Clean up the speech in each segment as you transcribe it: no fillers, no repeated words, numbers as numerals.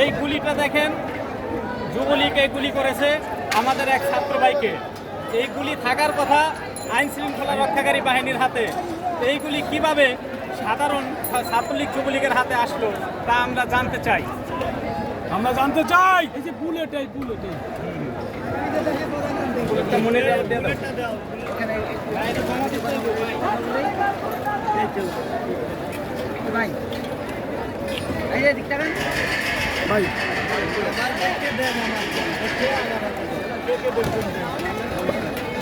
এই গুলিটা দেখেন, যুবলীগ এই গুলি করেছে আমাদের এক ছাত্র ভাইকে। এই গুলি থাকার কথা আইন শৃঙ্খলা রক্ষাকারী বাহিনীর হাতে। এইগুলি কিভাবে সাধারণ ছাত্রলীগ যুবলীগের হাতে আসলো তা আমরা জানতে চাই। এই যে বুলেটটা মনে ভাই এই যে দিকটা ভাই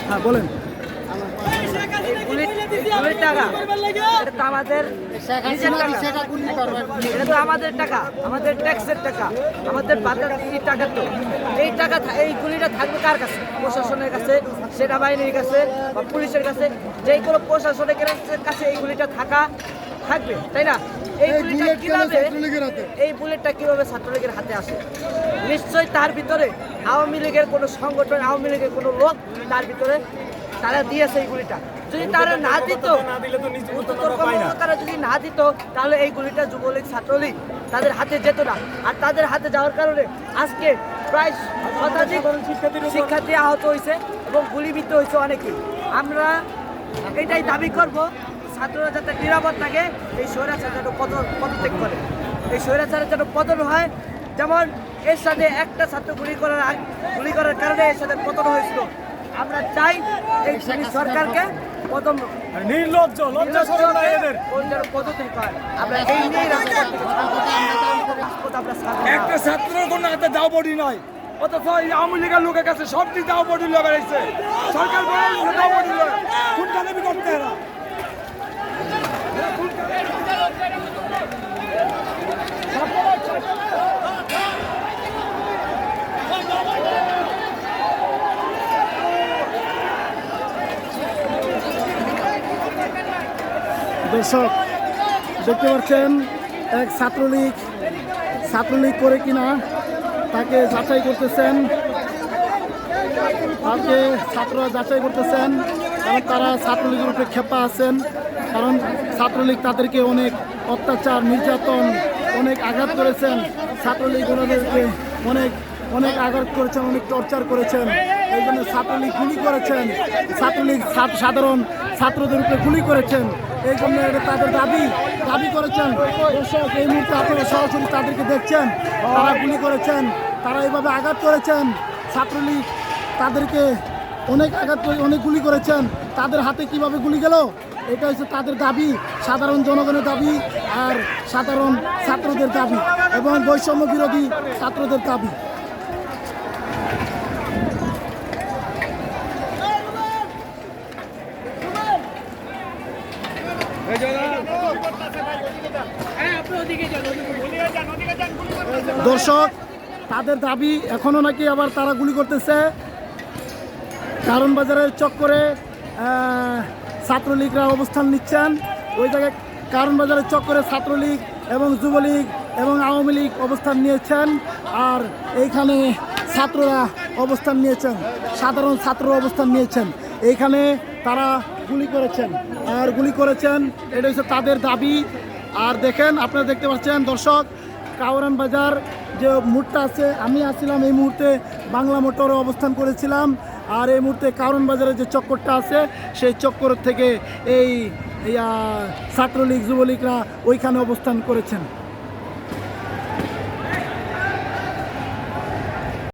হ্যাঁ বলেন। আমাদের টাকা, আমাদের ট্যাক্সের টাকা, আমাদের বাজারের টাকা। তো এই টাকা, এই গুলিটা থাকবে কার কাছে? প্রশাসনের কাছে, সেনাবাহিনীর কাছে বা পুলিশের কাছে। যে কোনো প্রশাসনের কাছে এই গুলিটা থাকবে, তাই না? এই বুলেটটা কিভাবে ছাত্রলীগের হাতে আসে? নিশ্চয়ই তার ভিতরে আওয়ামী লীগের কোনো সংগঠন, আওয়ামী লীগের কোনো লোক তার ভিতরে তারা দিয়েছে এই গুলিটা। যদি তারা না দিত, তারা যদি না দিত, তাহলে এই গুলিটা যুবলীগ ছাত্রলীগ তাদের হাতে যেত না। আর তাদের হাতে যাওয়ার কারণে আজকে প্রায় শতাধিক শিক্ষার্থী আহত হয়েছে এবং গুলিবিদ্ধ হয়েছে অনেকেই। আমরা এটাই দাবি করব, ছাত্ররা যাতে নিরাপদ থাকে, এই স্বৈরাচার যেন পদত্যাগ করে, এই স্বৈরাচারের যেন পতন হয়। যেমন এর সাথে একটা ছাত্র গুলি করার কারণে এর সাথে পতন হয়েছিল। আমরা চাই এই সরকারকে পতন নির্লজ্জ পদত্যাগ করে। আমরা এই নিয়েই একটা ছাত্রের কোনো হাতে দাও বডি নয়, অথচ এই আওয়ামী লীগের লোকের কাছে সব দিক দাও বডি লয়ে বেড়াইছে। সরকার দাও বডি লয় কোন দাবি করতে এরা। দর্শক দেখতে পাচ্ছেন, এক ছাত্রলীগ করে কিনা তাকে যাচাই করতেছেন, তাকে ছাত্ররা যাচাই করতেছেন। কারণ তারা ছাত্রলীগের উপরে ক্ষেপা আছেন, কারণ ছাত্রলীগ তাদেরকে অনেক অত্যাচার, নির্যাতন, অনেক আঘাত করেছেন। ছাত্রলীগ ওনাদেরকে অনেক আঘাত করেছেন, অনেক টর্চার করেছেন। এই জন্য ছাত্রলীগ গুলি করেছেন, ছাত্রলীগ সাধারণ ছাত্রদের উপরে গুলি করেছেন। এই জন্য এটা তাদের দাবি করেছেন। দর্শক এই মুহূর্তে আপনারা সরাসরি তাদেরকে দেখছেন, তারা গুলি করেছেন, তারা এইভাবে আঘাত করেছেন। ছাত্রলীগ তাদেরকে অনেক আঘাত করে, অনেক গুলি করেছেন। তাদের হাতে কিভাবে গুলি গেল, এটা হচ্ছে তাদের দাবি, সাধারণ জনগণের দাবি আর সাধারণ ছাত্রদের দাবি এবং বৈষম্য বিরোধী ছাত্রদের দাবি। দর্শক তাদের দাবি এখনো নাকি আবার তারা গুলি করতেছে। কারণ বাজারের চক্করে ছাত্রলীগরা অবস্থান নিচ্ছেন। ওই জায়গায় কারণ বাজারের চক্করে ছাত্রলীগ এবং যুবলীগ এবং আওয়ামী লীগ অবস্থান নিয়েছেন। আর এইখানে ছাত্ররা অবস্থান নিয়েছেন, সাধারণ ছাত্ররা অবস্থান নিয়েছেন। এইখানে তারা গুলি করেছেন এটা হচ্ছে তাদের দাবি। আর দেখেন, আপনারা দেখতে পাচ্ছেন দর্শক, কাউরান বাজার যে মোড়টা আছে, আমি আসছিলাম এই মুহূর্তে বাংলা মোটরে অবস্থান করেছিলাম। আর এই মুহূর্তে কাউরান বাজারের যে চক্করটা আছে, সেই চক্কর থেকে এই ছাত্রলীগ যুবলীগরা ওইখানে অবস্থান করেছেন।